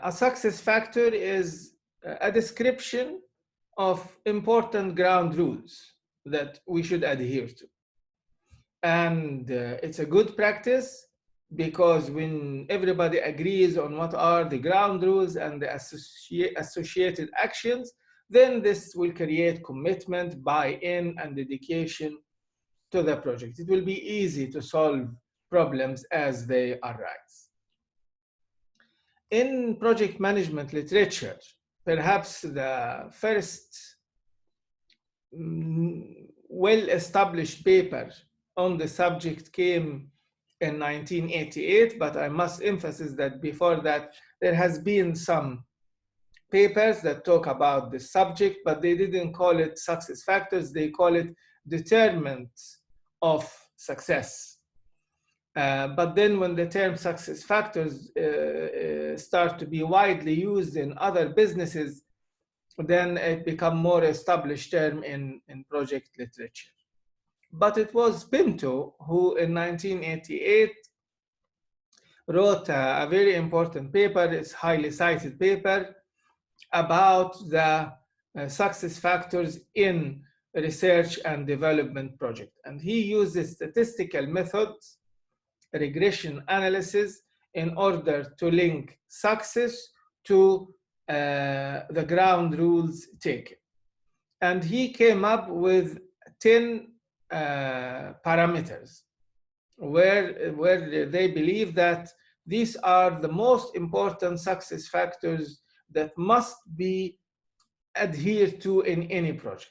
A success factor is a description of important ground rules that we should adhere to. And it's a good practice because when everybody agrees on what are the ground rules and the associated actions, then this will create commitment, buy-in, and dedication to the project. It will be easy to solve problems as they arise. In project management literature, perhaps the first well-established paper on the subject came in 1988, but I must emphasize that before that, there has been some papers that talk about the subject, but they didn't call it success factors, they call it determinants of success. But then when the term success factors start to be widely used in other businesses, then it become more established term in project literature. But it was Pinto who in 1988 wrote a very important paper, it's a highly cited paper, about the success factors in research and development project. And he uses statistical methods, regression analysis, in order to link success to the ground rules taken. And he came up with 10 parameters where they believe that these are the most important success factors that must be adhered to in any project.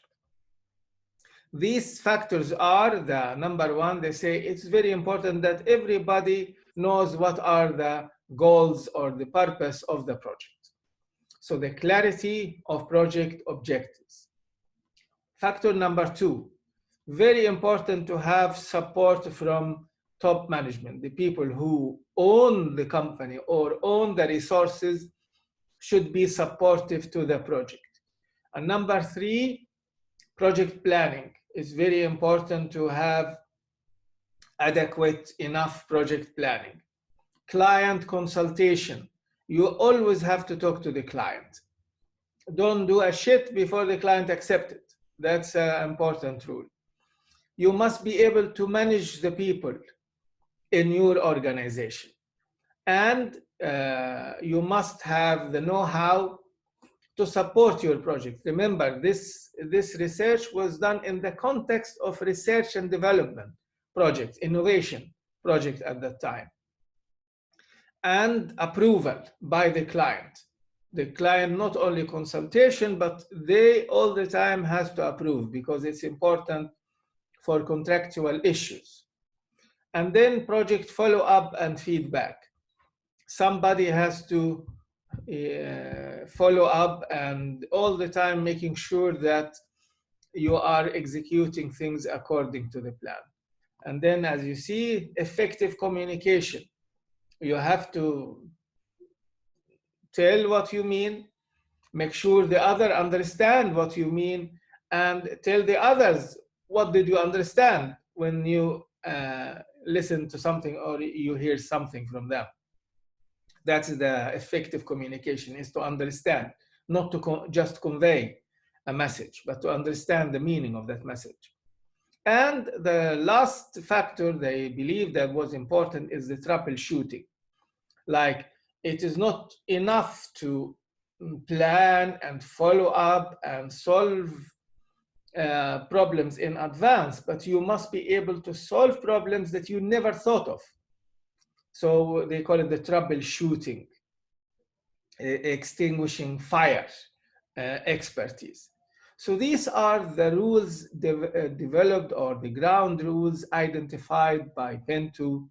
These factors are the number one, they say it's very important that everybody knows what are the goals or the purpose of the project. So the clarity of project objectives. Factor number two, very important to have support from top management. The people who own the company or own the resources should be supportive to the project. And number three, project planning. It's very important to have adequate enough project planning. Client consultation. You always have to talk to the client. Don't do a shit before the client accepts it. That's an important rule. You must be able to manage the people in your organization. And you must have the know-how to support your project. Remember, this research was done in the context of research and development project, innovation project at that time. And approval by the client. The client, not only consultation, but they all the time has to approve because it's important for contractual issues. And then project follow-up and feedback. Somebody has to follow up and all the time making sure that you are executing things according to the plan. And then, as you see, effective communication. You have to tell what you mean, make sure the other understand what you mean, and tell the others what did you understand when you listen to something or you hear something from them. That's the effective communication, is to understand, not to just convey a message, but to understand the meaning of that message. And the last factor they believe that was important is the troubleshooting. Like, it is not enough to plan and follow up and solve problems in advance, but you must be able to solve problems that you never thought of. So they call it the troubleshooting, extinguishing fire expertise. So these are the rules developed, or the ground rules identified by Pinto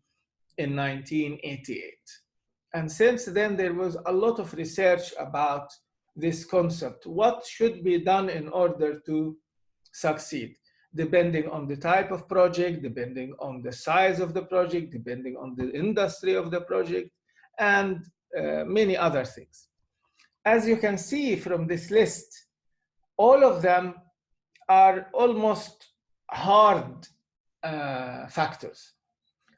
in 1988. And since then, there was a lot of research about this concept. What should be done in order to succeed, depending on the type of project, depending on the size of the project, depending on the industry of the project, and many other things. As you can see from this list, all of them are almost hard factors.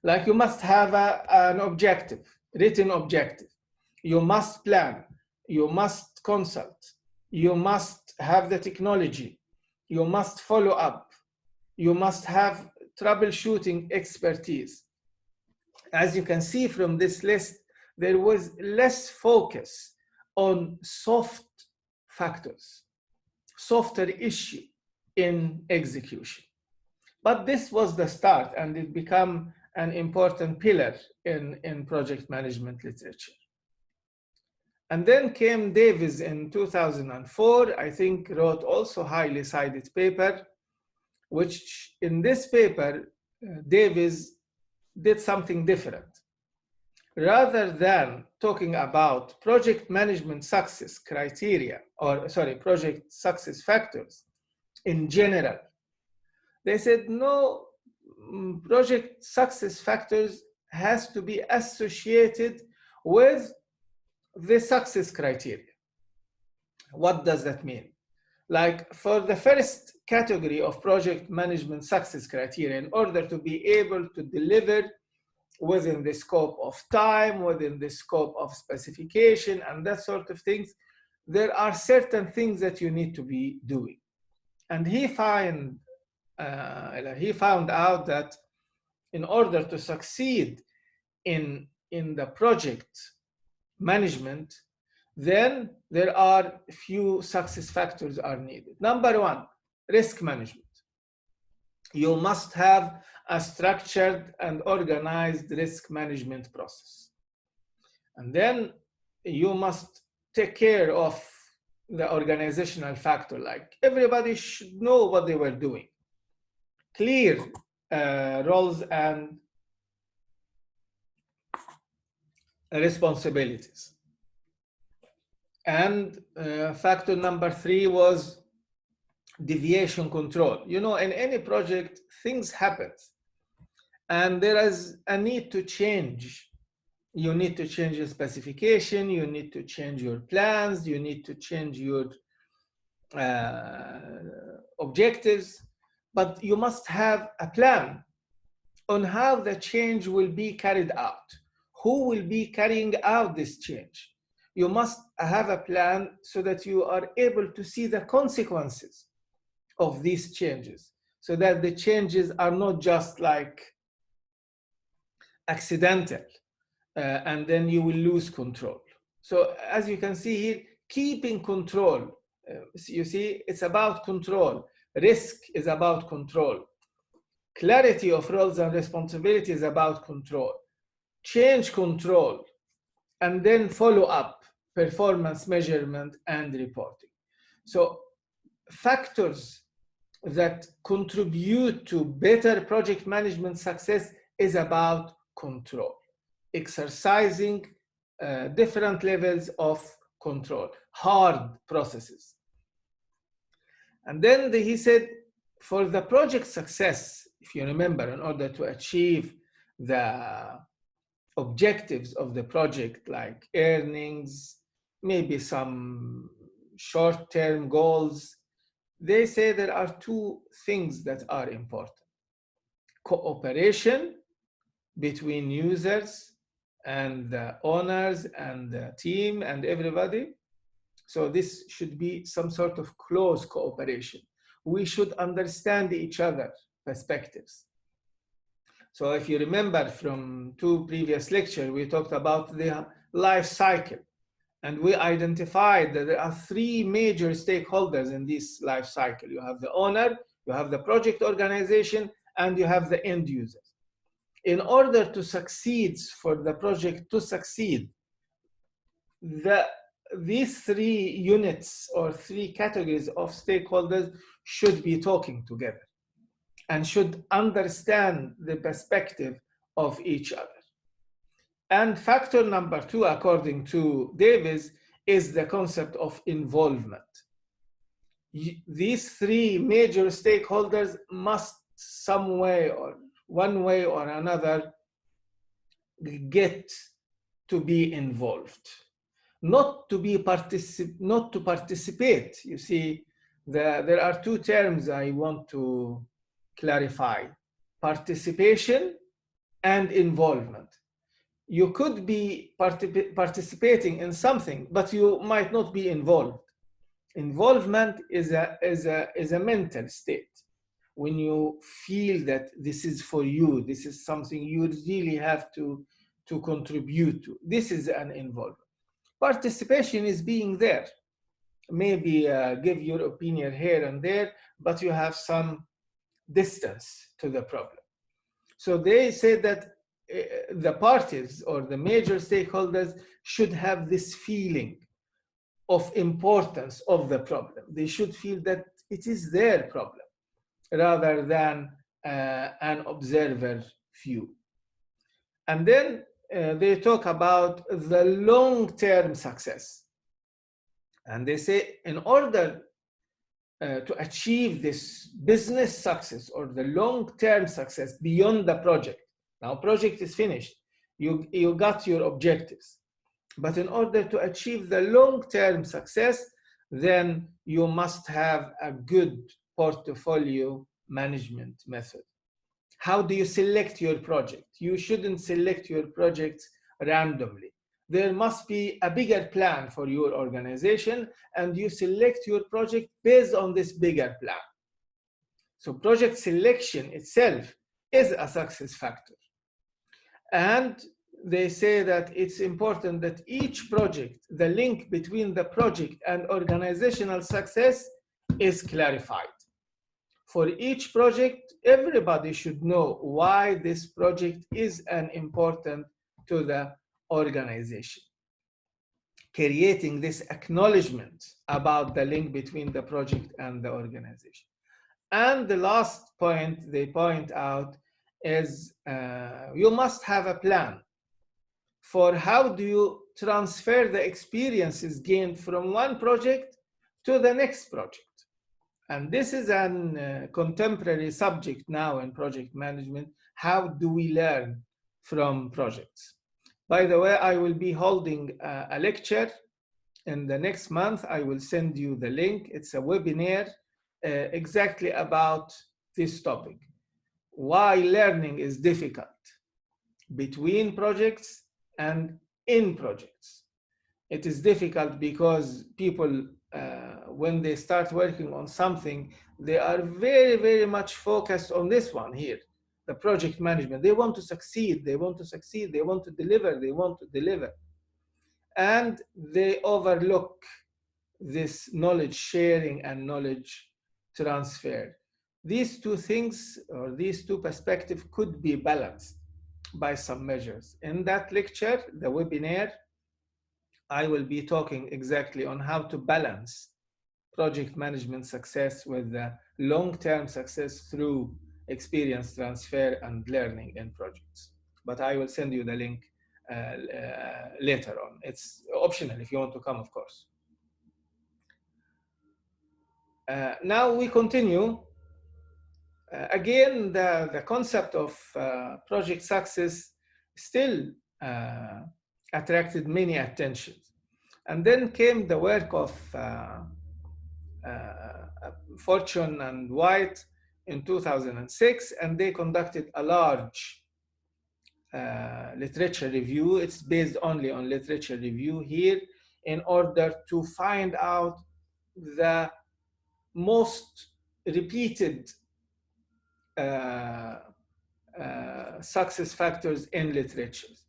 Like, you must have an objective, written objective. You must plan, you must consult, you must have the technology, you must follow up, you must have troubleshooting expertise. As you can see from this list, there was less focus on soft factors, softer issue in execution. But this was the start, and it became an important pillar in project management literature. And then came Davis in 2004, I think wrote also highly cited paper, which in this paper, Davis did something different. Rather than talking about project management success criteria, or sorry, project success factors in general, they said no, project success factors has to be associated with the success criteria. What does that mean? Like for the first category of project management success criteria, in order to be able to deliver within the scope of time, within the scope of specification and that sort of things, there are certain things that you need to be doing. And he found out that in order to succeed in the project management, then there are few success factors are needed. Number one, risk management. You must have a structured and organized risk management process. And then you must take care of the organizational factor, like everybody should know what they were doing. Clear roles and responsibilities. And factor number three was deviation control. You know, in any project, things happen, and there is a need to change. You need to change your specification, you need to change your plans, you need to change your objectives, but you must have a plan on how the change will be carried out. Who will be carrying out this change? You must have a plan so that you are able to see the consequences of these changes, so that the changes are not just like accidental, and then you will lose control. So as you can see here, keeping control, you see, it's about control. Risk is about control. Clarity of roles and responsibilities is about control. Change control, and then follow up, performance measurement and reporting. So factors that contribute to better project management success is about control, exercising different levels of control, hard processes. And then he said, for the project success, if you remember, in order to achieve the objectives of the project, like earnings, maybe some short-term goals, they say there are two things that are important: cooperation between users and the owners and the team and everybody. So this should be some sort of close cooperation. We should understand each other's perspectives. So if you remember from two previous lectures, we talked about the life cycle, and we identified that there are three major stakeholders in this life cycle. You have the owner, you have the project organization, and you have the end users. In order to succeed, for the project to succeed, these three units or three categories of stakeholders should be talking together and should understand the perspective of each other. And factor number two, according to Davis, is the concept of involvement. These three major stakeholders must some way or one way or another get to be involved, not to participate. You see, there are two terms I want to clarify: participation and involvement. You could be participating in something, but you might not be involved. Involvement is a mental state. When you feel that this is for you, this is something you really have to contribute to. This is an involvement. Participation is being there. Maybe give your opinion here and there, but you have some distance to the problem. So they say that the parties or the major stakeholders should have this feeling of importance of the problem. They should feel that it is their problem rather than an observer view. And then they talk about the long-term success. And they say in order to achieve this business success or the long-term success beyond the project. Now, project is finished. You got your objectives. But in order to achieve the long-term success, then you must have a good portfolio management method. How do you select your project? You shouldn't select your projects randomly. There must be a bigger plan for your organization, and you select your project based on this bigger plan. So project selection itself is a success factor. And they say that it's important that each project, the link between the project and organizational success is clarified. For each project, everybody should know why this project is an important to the organization. Creating this acknowledgement about the link between the project and the organization. And the last point they point out is you must have a plan for how do you transfer the experiences gained from one project to the next project. And this is a contemporary subject now in project management. How do we learn from projects? By the way, I will be holding a lecture in the next month. I will send you the link. It's a webinar exactly about this topic. Why learning is difficult between projects and in projects. It is difficult because people, when they start working on something, they are very, very much focused on this one here, the project management. They want to succeed, they want to succeed, they want to deliver, they want to deliver. And they overlook this knowledge sharing and knowledge transfer. These two things or these two perspectives could be balanced by some measures. In that lecture, the webinar, I will be talking exactly on how to balance project management success with the long-term success through experience transfer and learning in projects. But I will send you the link later on. It's optional if you want to come, of course. Now we continue. Again, the concept of project success still attracted many attentions. And then came the work of Fortune and White in 2006, and they conducted a large literature review. It's based only on literature review here in order to find out the most repeated success factors in literatures.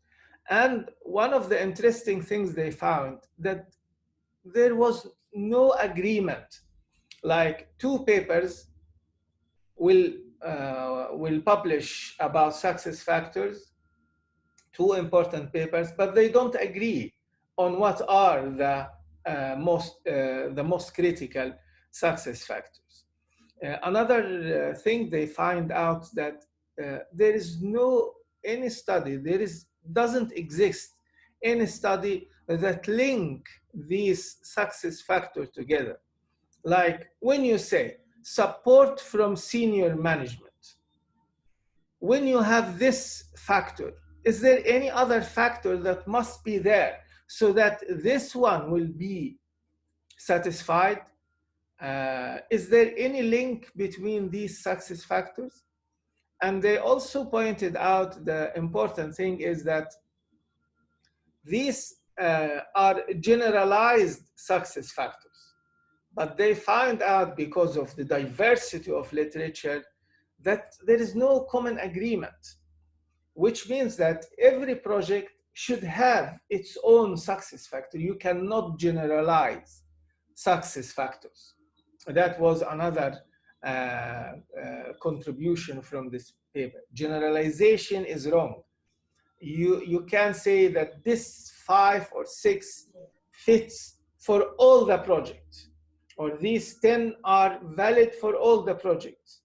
And one of the interesting things they found that there was no agreement. Like two papers will publish about success factors, two important papers, but they don't agree on what are the most critical success factors. Another thing they find out that there is any study, doesn't exist any study that link these success factors together. Like when you say support from senior management, when you have this factor, is there any other factor that must be there so that this one will be satisfied? Is there any link between these success factors? And they also pointed out the important thing is that These are generalized success factors, but they find out because of the diversity of literature that there is no common agreement, which means that every project should have its own success factor. You cannot generalize success factors. That was another contribution from this paper. Generalization is wrong. You can say that this 5 or 6 fits for all the projects, or these 10 are valid for all the projects,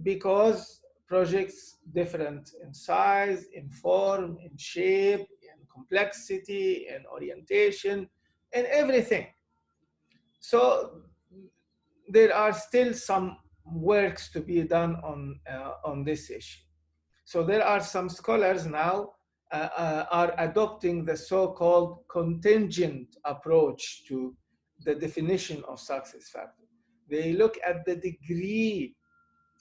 because projects different in size, in form, in shape, in complexity, in orientation, and everything. So there are still some works to be done on this issue. So there are some scholars now are adopting the so-called contingent approach to the definition of success factor. They look at the degree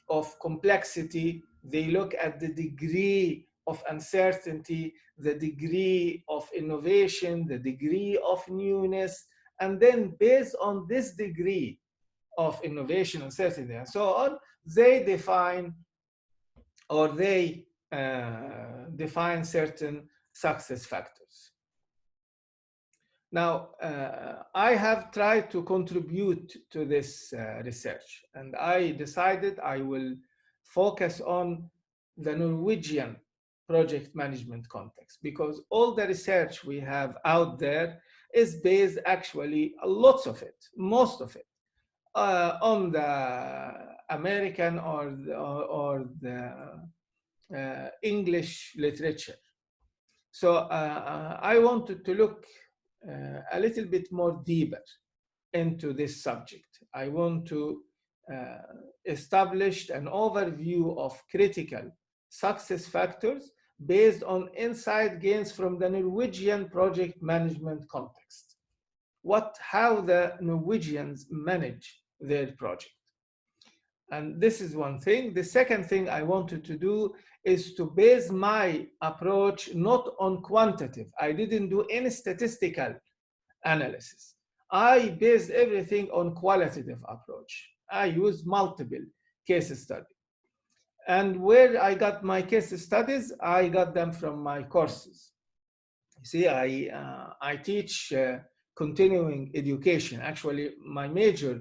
of complexity, they look at the degree of uncertainty, the degree of innovation, the degree of newness, and then based on this degree of innovation, uncertainty, and so on, they define or they define certain success factors. Now, I have tried to contribute to this research, and I decided I will focus on the Norwegian project management context, because all the research we have out there is based, actually, lots of it, most of it, on the American or the English literature. So I wanted to look a little bit more deeper into this subject. I want to establish an overview of critical success factors based on insight gains from the Norwegian project management context. How the Norwegians manage their project. And this is one thing. The second thing I wanted to do is to base my approach not on quantitative. I didn't do any statistical analysis. I based everything on qualitative approach. I used multiple case studies. And where I got my case studies, I got them from my courses. You see, I teach continuing education. Actually, my major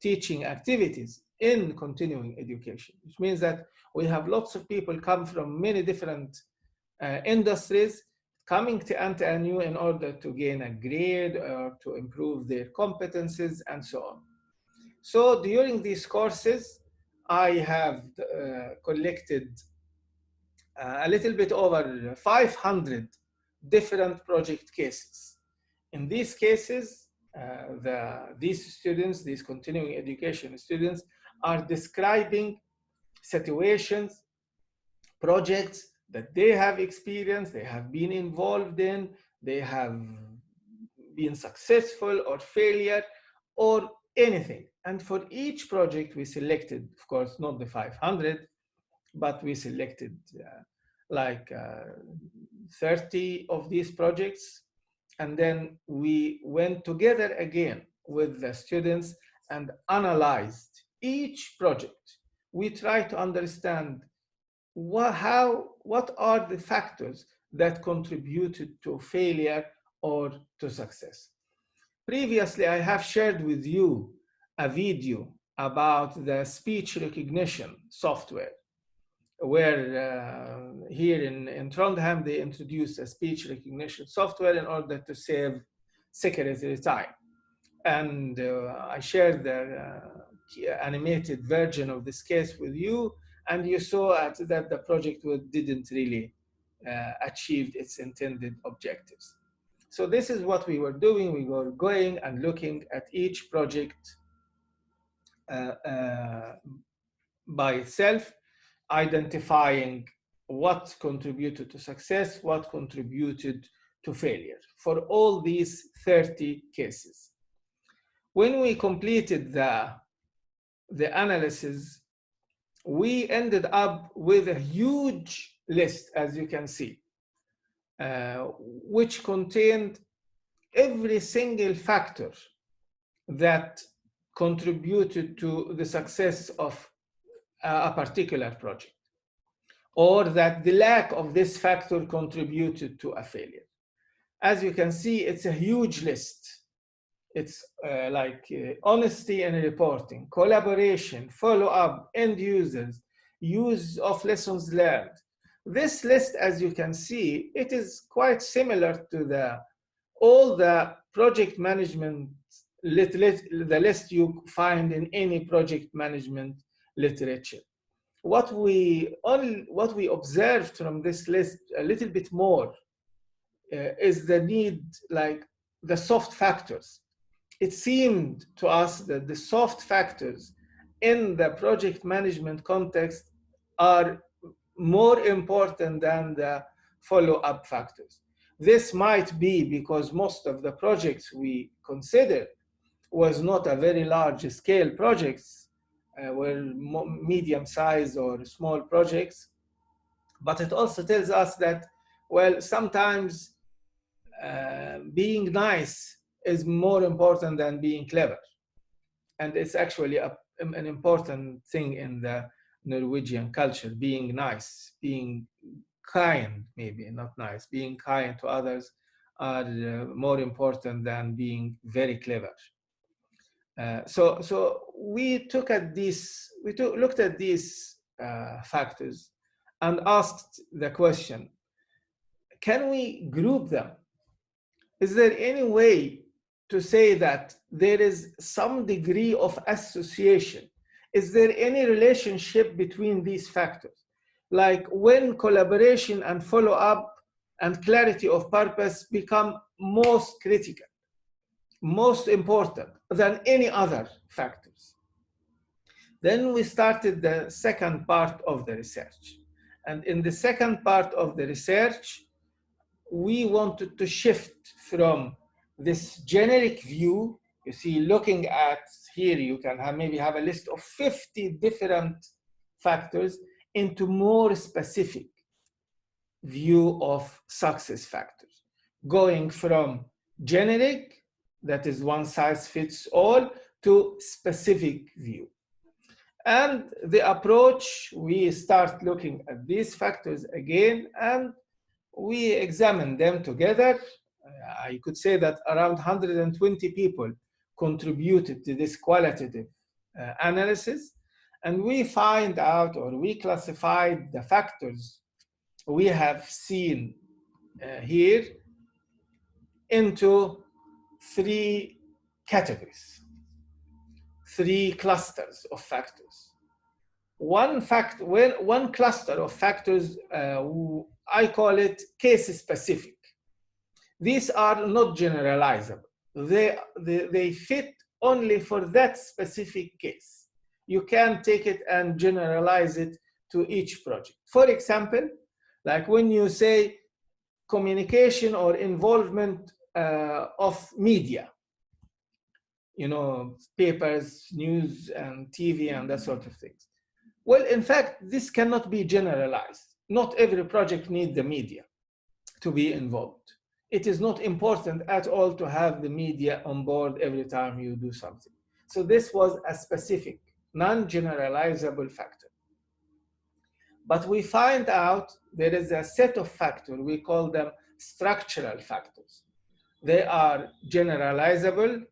teaching activities in continuing education, which means that we have lots of people come from many different industries coming to NTNU in order to gain a grade or to improve their competencies and so on. So during these courses, I have collected a little bit over 500 different project cases. In these cases, these students, these continuing education students, are describing situations, projects that they have experienced, they have been involved in, they have been successful or failure or anything. And for each project we selected, of course, not the 500, but we selected like 30 of these projects. And then we went together again with the students and analyzed each project. We tried to understand what are the factors that contributed to failure or to success. Previously, I have shared with you a video about the speech recognition software, where here in Trondheim, they introduced a speech recognition software in order to save secretary time. And I shared the animated version of this case with you, and you saw that the project didn't really achieve its intended objectives. So this is what we were doing. We were going and looking at each project by itself, identifying what contributed to success, what contributed to failure for all these 30 cases. When we completed the analysis, we ended up with a huge list, as you can see. which contained every single factor that contributed to the success of a particular project, or that the lack of this factor contributed to a failure. As you can see, it's a huge list. It's honesty in reporting, collaboration, follow-up, end users, use of lessons learned. This list, as you can see, it is quite similar to all the project management, the list you find in any project management literature. What we observed from this list a little bit more is the need, like the soft factors. It seemed to us that the soft factors in the project management context are more important than the follow-up factors. This might be because most of the projects we considered was not a very large scale projects, were medium-sized or small projects. But it also tells us that, well, sometimes being nice is more important than being clever. And it's actually an important thing in the Norwegian culture, being nice, being kind, maybe not nice, being kind to others are more important than being very clever. So we looked at these factors and asked the question, can we group them? Is there any way to say that there is some degree of association? Is there any relationship between these factors? Like when collaboration and follow-up and clarity of purpose become most critical, most important than any other factors. Then we started the second part of the research. And in the second part of the research, we wanted to shift from this generic view. You see, looking at here, you can maybe have a list of 50 different factors into more specific view of success factors, going from generic, that is one size fits all, to specific view. And the approach, we start looking at these factors again, and we examine them together. I could say that around 120 people contributed to this qualitative analysis, and we find out, or we classified the factors we have seen here into three categories, three clusters of factors. One cluster of factors, I call it case specific. These are not generalizable. They fit only for that specific case. You can take it and generalize it to each project. For example, like when you say communication or involvement of media, you know, papers, news, and TV, and that sort of things. Well, in fact, this cannot be generalized. Not every project needs the media to be involved. It is not important at all to have the media on board every time you do something. So this was a specific, non-generalizable factor. But we find out there is a set of factors, we call them structural factors. They are generalizable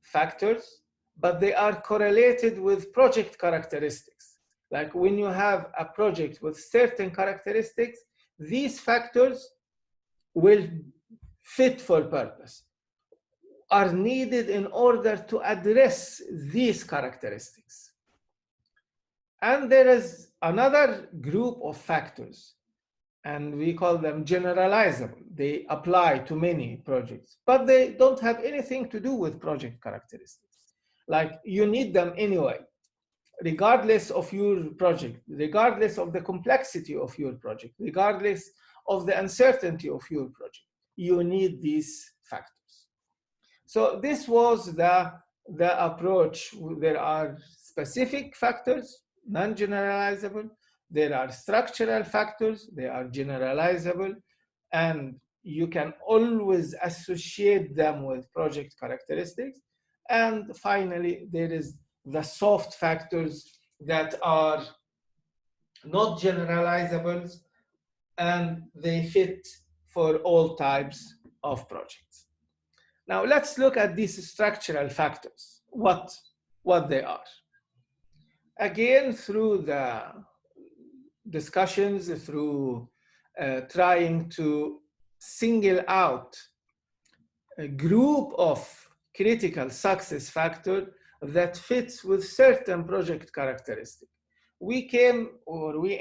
factors, but they are correlated with project characteristics. Like when you have a project with certain characteristics, these factors will fit for purpose, are needed in order to address these characteristics. And there is another group of factors, and we call them generalizable. They apply to many projects, but they don't have anything to do with project characteristics. Like you need them anyway, regardless of your project, regardless of the complexity of your project, regardless of the uncertainty of your project. You need these factors. So this was the approach. There are specific factors, non-generalizable. There are structural factors, they are generalizable. and you can always associate them with project characteristics. And finally, there is the soft factors that are not generalizables, and they fit for all types of projects. Now let's look at these structural factors, what they are. Again, through the discussions, through trying to single out a group of critical success factors that fits with certain project characteristics, we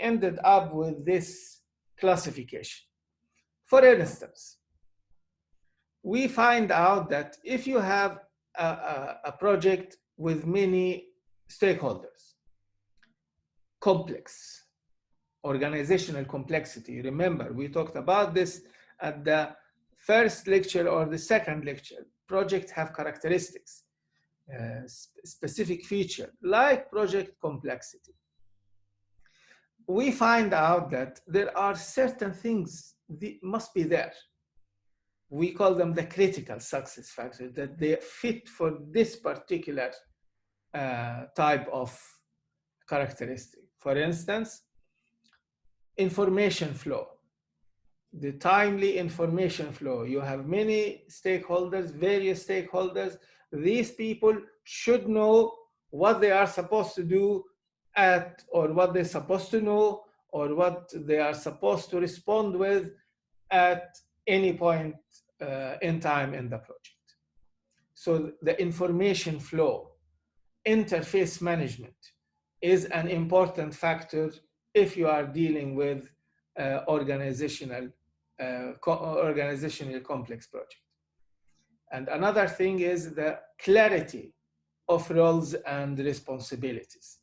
ended up with this classification. For instance, we find out that if you have a project with many stakeholders, complex, organizational complexity. Remember, we talked about this at the first lecture or the second lecture. Projects have characteristics, specific feature, like project complexity. We find out that there are certain things that must be there. We call them the critical success factors, that they fit for this particular type of characteristic. For instance, information flow, the timely information flow. You have many stakeholders, various stakeholders. These people should know what they are supposed to do or what they're supposed to know, or what they are supposed to respond with at any point in time in the project. So the information flow, interface management is an important factor if you are dealing with organizationally complex project. And another thing is the clarity of roles and responsibilities.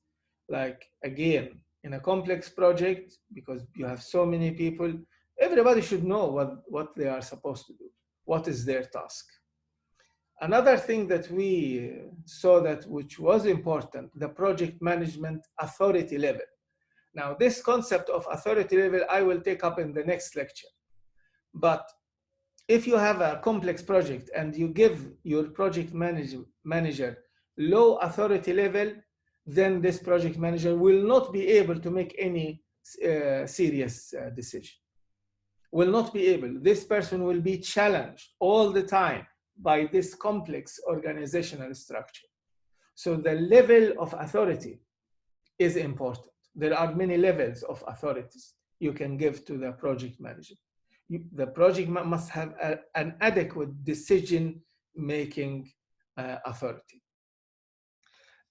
Like, again, in a complex project, because you have so many people, everybody should know what they are supposed to do, what is their task. Another thing that we saw which was important, the project management authority level. Now, this concept of authority level, I will take up in the next lecture. But if you have a complex project and you give your project manager low authority level, then this project manager will not be able to make any serious decision. Will not be able. This person will be challenged all the time by this complex organizational structure. So the level of authority is important. There are many levels of authorities you can give to the project manager. The project must have an adequate decision-making authority.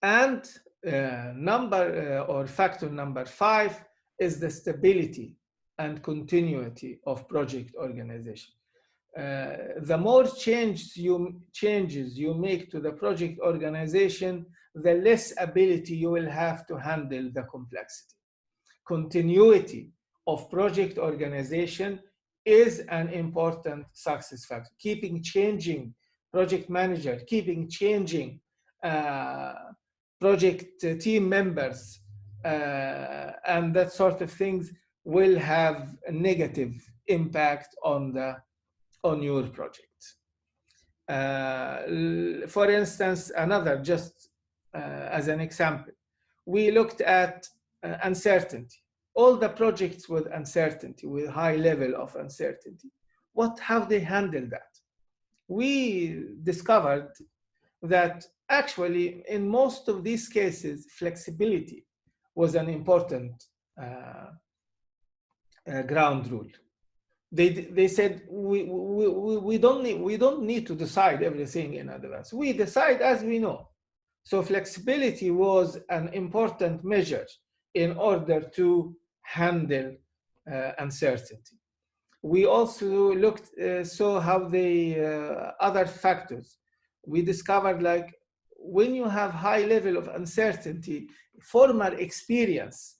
And factor number 5 is the stability and continuity of project organization. The more changes you make to the project organization, the less ability you will have to handle the complexity. Continuity of project organization is an important success factor. Keeping changing project manager, keeping changing project team members, and that sort of things will have a negative impact on your project. For instance, as an example, we looked at uncertainty. All the projects with uncertainty, with high level of uncertainty, how they handle that? We discovered that actually in most of these cases, flexibility was an important ground rule. They said we don't need to decide everything in advance. We decide as we know. So flexibility was an important measure in order to handle uncertainty. We also saw how other factors. We discovered, like, when you have high level of uncertainty, former experience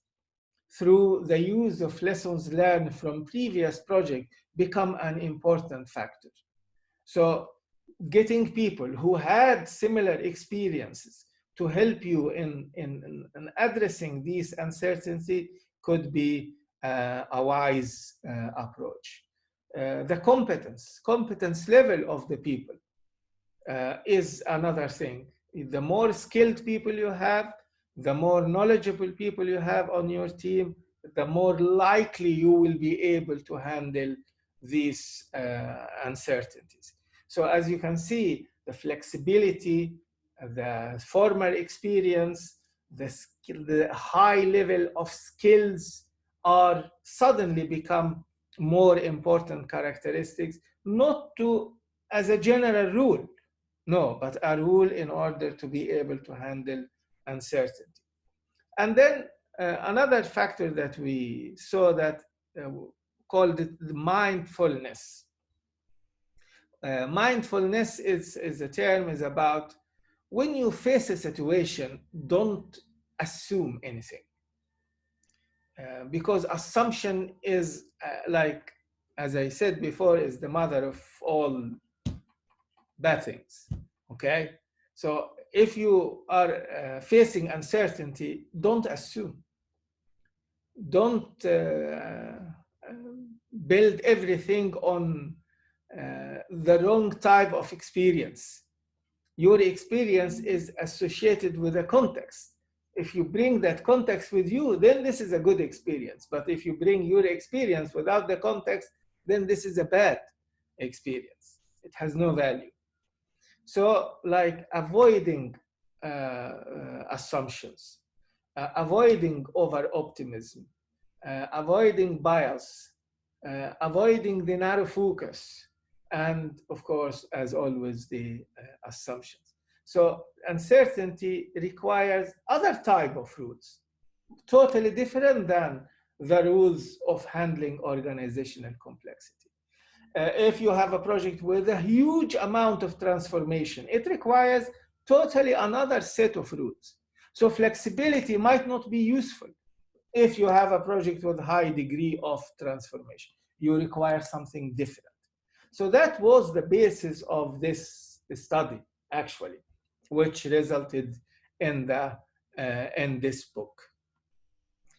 through the use of lessons learned from previous projects become an important factor. So getting people who had similar experiences to help you in addressing these uncertainty could be a wise approach. The competence level of the people is another thing. The more skilled people you have, the more knowledgeable people you have on your team, the more likely you will be able to handle these uncertainties. So as you can see, the flexibility, the former experience, the high level of skills are suddenly become more important characteristics, not to as a general rule, no, but a rule in order to be able to handle uncertainty. And then another factor that we saw that called it the mindfulness. Mindfulness is a term is about when you face a situation, don't assume anything. Because assumption is like, as I said before, is the mother of all bad things. Okay, so if you are facing uncertainty, don't assume. Don't build everything on the wrong type of experience. Your experience is associated with a context. If you bring that context with you, then this is a good experience. But if you bring your experience without the context, then this is a bad experience. It has no value. So, like avoiding assumptions, avoiding over optimism, avoiding bias, avoiding the narrow focus, and of course, as always, the assumptions. So uncertainty requires other type of rules, totally different than the rules of handling organizational complexity. If you have a project with a huge amount of transformation, it requires totally another set of rules. So flexibility might not be useful if you have a project with high degree of transformation. You require something different. So that was the basis of this study, actually, which resulted in this book.